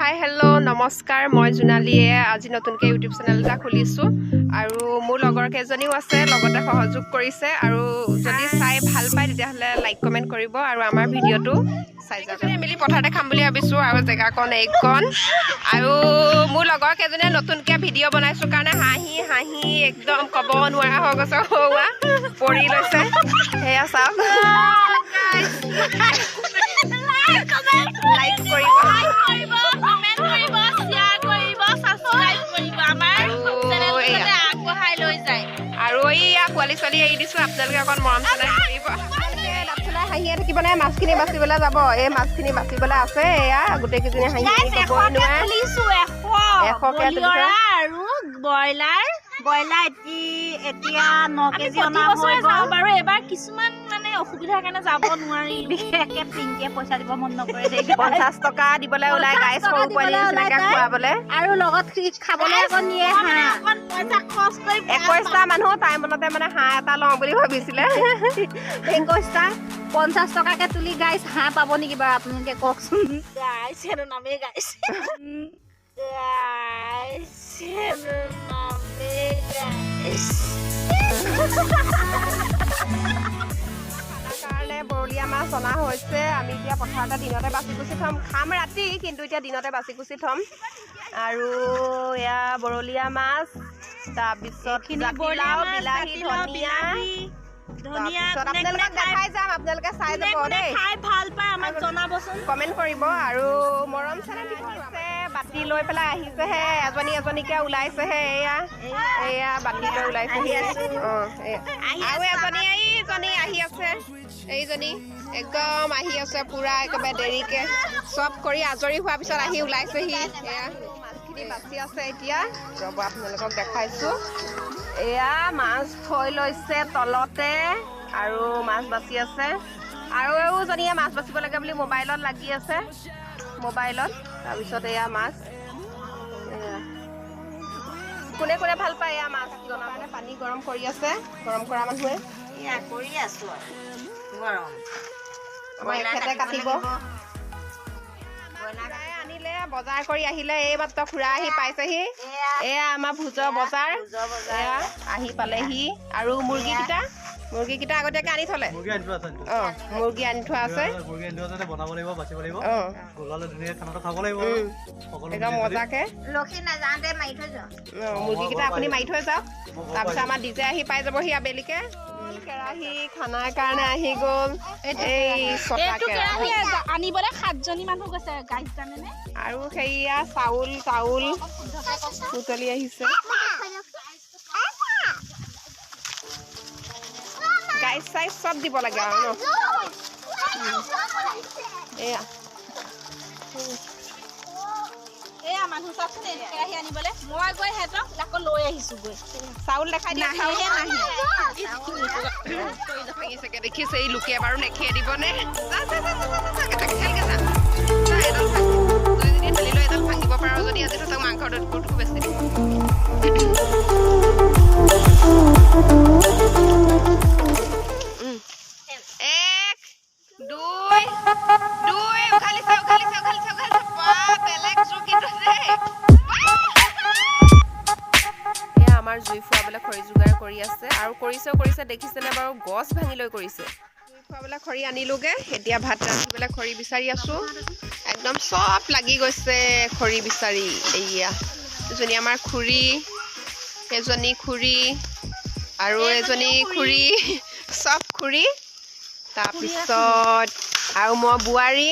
hi hello' নমস্কাৰ মই জোনালীয়ে আজি নতুনকৈ ইউটিউব চেনেল এটা খুলিছোঁ আৰু মোৰ লগৰ কেইজনীও আছে লগতে সহযোগ কৰিছে আৰু যদি চাই ভাল পায় তেতিয়াহ'লে লাইক কমেণ্ট কৰিব আৰু আমাৰ ভিডিঅ'টো চাই যাওক মিলি পথাৰতে খাম বুলি ভাবিছোঁ আৰু জেগাকণ এইকণ আৰু মোৰ লগৰ কেইজনীয়ে নতুনকৈ ভিডিঅ' বনাইছোঁ কাৰণে হাঁহি হাঁহি একদম ক'ব নোৱাৰা হৈ গৈছে সৌৱা পৰি লৈছে সেয়া চাওক লাইক কৰিব কমেণ্ট কৰিব শ্বেয়াৰ কৰিব ছাবস্ক্ৰাইব কৰিব আমাৰ চেনেলটোতে আগবঢ়াই লৈ যায় আৰু এইয়া পোৱালি ছোৱালী এৰি দিছোঁ আপোনালোকে অকণ মৰম চেনেহ কৰিব হাঁহিয়ে থাকিব নাই মাছখিনি বাচিবলৈ যাব এই মাছখিনি বাচিবলৈ আছে এয়া গোটেইকেইজনী হাঁহি ক'ব নোৱাৰে 100কে আৰু ব্ৰইলাৰ এতিয়া 9 কেজি অনা হৈ গ'ল বাৰু এবাৰ কিছুমান মানে অসুবিধাৰ কাৰণে যাব নোৱাৰি বিশেষকে পিংকে পইচা দিব মন নকৰে 50 টকা দিবলৈ ওলাই গাইছ সৰু পোৱালি নিচিনাকৈ খুৱাবলৈ আৰু লগত খাবলৈ আকৌ নিয়ে হাঁহ পইচা খৰচ কৰি 21টা মানুহ টাইমতে মানে হাঁহ এটা লওঁ বুলি ভাবিছিলে 21টা 50 টকাকে তুলি গাইছ হাঁহ পাব নেকি বাৰু আপোনালোকে কওকচোন গাইছ সেইটো নামেই গাইছ কাৰণে বৰলীয়া মাছ অনা হৈছে আমি এতিয়া পথাৰতে দিনতে বাচি কুচি থ'ম খাম ৰাতি কিন্তু এতিয়া দিনতে বাচি কুচি থ'ম আৰু এয়া বৰলীয়া মাছ তাৰপিছত জাতিলাও বিলাহী ধনিয়া আপোনালোকক দেখাই যাম আপোনালোকে চাই যাব দেই খাই ভাল পায় আমাক জনাবচোন কমেণ্ট কৰিব আৰু মৰম চেনেহ দিব আছে বাতি লৈ পেলাই আহিছেহে এজনীকে ওলাইছেহে এয়া বাতি লৈ ওলাইছেহি আৰু এইজনী আহি আছে এইজনী একদম আহি আছে পুৰা একেবাৰে দেৰিকে চব কৰি আজৰি হোৱাৰ পিছত আহি ওলাইছেহি এয়া মাছখিনি বাচি আছে এতিয়া ৰ'ব আপোনালোকক দেখাইছোঁ এয়া মাছ থৈ লৈছে তলতে আৰু মাছ বাচি আছে আৰু এজনীয়ে মাছ বাচিব লাগে বুলি মোবাইলত লাগি আছে মোবাইলত তাৰপিছত এয়া মাছ কোনে কোনে ভাল পায় এয়া মাছ জনাবলৈ পানী গৰম কৰি আছে গৰম কৰা মানুহে কৰি আছো গৰম আমাৰ এখেতে কাটিব আনিলে বজাৰ কৰি আহিলে এই মাত্ৰ খুৰা আহি পাইছেহি এয়া আমাৰ ভোজৰ বজাৰ এয়া আহি পালেহি আৰু মুৰ্গীকেইটা আগতীয়াকে আনি থলে মুৰ্গী আনি থোৱা আছে একদম মজাকে মুৰ্গীকেইটা আপুনি মাৰি থৈ যাওক তাৰপিছত আমাৰ ডিজে আহি পাই যাবহি আবেলিকে কেৰাহী খানাৰ কাৰণে আহি গ'ল এই আনিবলৈ 7জনী মানুহ গৈছে গাইছ জানেনে আৰু সেয়া চাউল বুটলি আহিছে গাইছ চাইজ চব দিব লাগে আৰু ন এয়া মানুহ চাওকচোন কেৰাহী আনিবলৈ মই গৈ সিহঁতক আকৌ লৈ আহিছোঁ গৈ চাউল দেখাই দিয়া দেখিছে এই লোকে বাৰু লেখিয়াই দিবনে থালি লৈ এডাল ভাঙিব পাৰ যদি আজি তহঁতক মাংসৰ দৈতটো বেছি দিব 1 2 উঘালিছে বেলেগ জোক কিন্তু এয়া আমাৰ জুই ফুৱাবলৈ খৰি যোগাৰ কৰি আছে আৰু কৰিছে দেখিছেনে বাৰু গছ ভাঙি লৈ কৰিছে জুই ফুৱাবলৈ খৰি আনিলোগে এতিয়া ভাত ৰান্ধিবলৈ খৰি বিচাৰি আছো একদম চব লাগি গৈছে খৰি বিচাৰি এয়া এজনী আমাৰ খুৰী এজনী খুৰী আৰু এজনী খুৰী চব খুৰী তাৰপিছত আৰু মই বোৱাৰী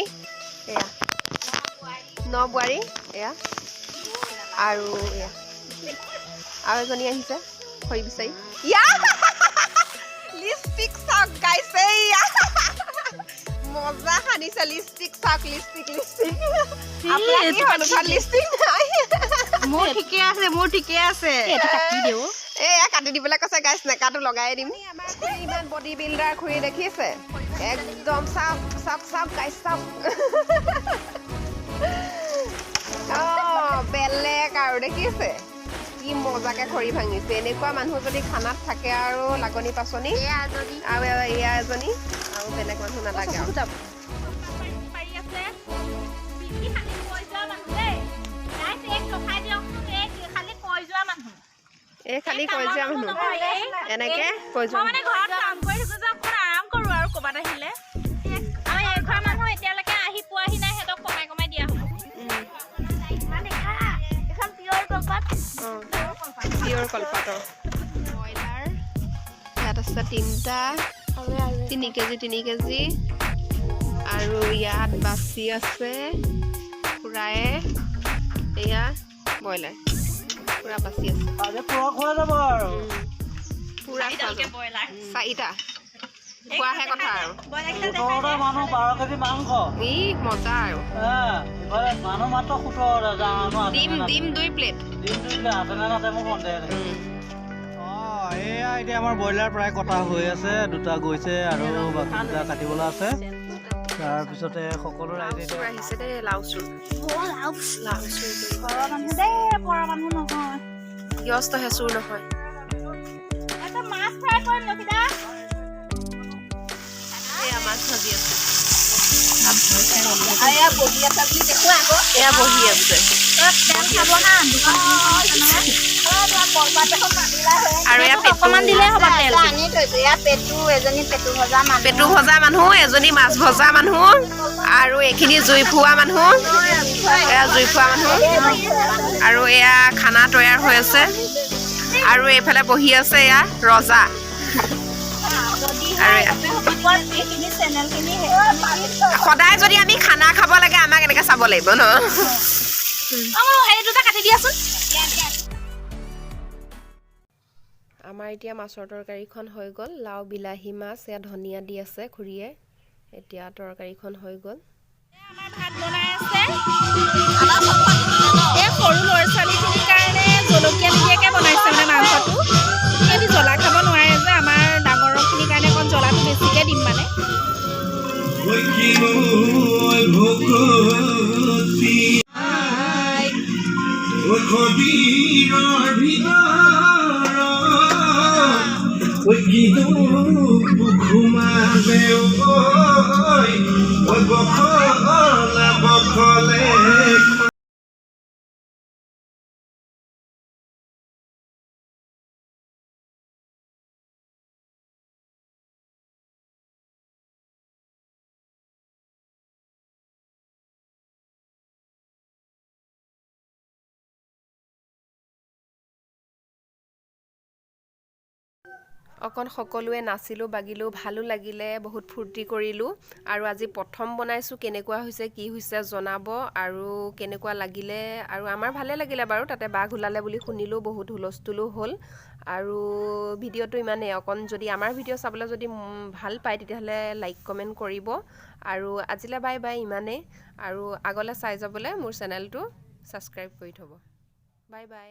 এয়া বোৱাৰী এয়া আৰু এজনী আহিছে খৰি বিচাৰি লিপষ্টিক চাওক গাইছে মজা সানিছে লিপষ্টিক চাওক লিপষ্টিক মোৰ ঠিকে আছে এয়া কাটি দিবলৈ কৈছে গাইছ নেকাটো লগাই দিম ইমান বডি বিল্ডাৰ খুৰি দেখিছে একদম চাওক গাইছ চাওক বেলেগ আৰু দেখিছে কি মজাকে খৰি ভাঙিছে এনেকুৱা মানুহ যদি খানাত থাকে আৰু লাগনি পাচনি আৰু এয়া এজনী আৰু বেলেগ মানুহ নালাগে আৰু এই খালি কৈ যোৱা মানুহ এনেকে কৈ যোৱা মানে ঘৰত কাম কৰি থাকো যে অকণ আৰাম কৰো আৰু ক'ৰবাত আহিলে আৰু এঘৰ মানুহ এতিয়ালৈকে আহি পোৱাহি নাই সিহঁতক কমাই দিয়া হ'ব পিয়ৰ কলপাতৰ ব্ৰইলাৰ ইয়াত আছে 3টা 3 কেজি 3 কেজি আৰু ইয়াত বাচি আছে পুৰায়ে এয়া ব্ৰইলাৰ পুৰা বাচি আছে পুৰা 4টা খোৱাহে কথা আৰু মানুহ 12 কেজি মাংস ই মজা আৰু মানুহ মাত্ৰ 17 ডিম 2 প্লেট এয়া এতিয়া আমাৰ ব্ৰইলাৰ প্ৰায় কটা হৈ আছে 2টা গৈছে আৰু বাকী 2টা কাটিবলৈ আছে তাৰপিছতে সকলো ৰাইজে আহিছে দেই লাউচুৰ ঘৰৰ মানুহ দেই পৰা মানুহ নহয় ব্যস্ত হেচুৰ নহয় এটা মাছ ফ্ৰাই কৰিম লকিদা এয়া মাছ ভাজি আছে এয়া বহি আছে বুলি দেখুৱা আকৌ এয়া বহি আছে খাব না আৰু এয়া অকমান দিলে হ'ব তেল আনি থৈছো ইয়াত এজনী পেটু ভজা মানুহ এজনী মাছ ভজা মানুহ আৰু এইখিনি জুই ফুৱা মানুহ এয়া জুই ফুৱা মানুহ আৰু এয়া খানা তৈয়াৰ হৈ আছে আৰু এইফালে বহি আছে এয়া ৰজা আৰু সদায় যদি আমি খানা খাব লাগে আমাক এনেকে চাব লাগিব ন এই দুটা কাটি দিয়াচোন আমাৰ এতিয়া মাছৰ তৰকাৰীখন হৈ গ'ল লাও বিলাহী মাছ এয়া ধনিয়া দি আছে খুৰীয়ে এতিয়া তৰকাৰীখন হৈ গ'ল আমাৰ ভাত বনাই আছে এই সৰু ল'ৰা ছোৱালীখিনিৰ কাৰণে জলকীয়া নিদিয়াকৈ বনাইছে মানে মাংসটো সিহঁতি জ্বলা খাব নোৱাৰে যে আমাৰ ডাঙৰখিনিৰ কাৰণে অকণ জ্বলাটো বেছিকৈ দিম মানে অকণ সকলোৱে নাচিলোঁ বাগিলোঁ ভালো লাগিলে বহুত ফূৰ্তি কৰিলোঁ আৰু আজি প্ৰথম বনাইছোঁ কেনেকুৱা হৈছে কি হৈছে জনাব আৰু কেনেকুৱা লাগিলে আৰু আমাৰ ভালে লাগিলে বাৰু তাতে বাঘ ওলালে বুলি শুনিলোঁ বহুত হুলস্থুলো হ'ল আৰু ভিডিঅ'টো ইমানেই অকণ যদি আমাৰ ভিডিঅ' চাবলৈ যদি ভাল পায় তেতিয়াহ'লে লাইক কমেণ্ট কৰিব আৰু আজিলৈ বাই বাই ইমানেই আৰু আগলৈ চাই যাবলৈ মোৰ চেনেলটো ছাবস্ক্ৰাইব কৰি থ'ব বাই বাই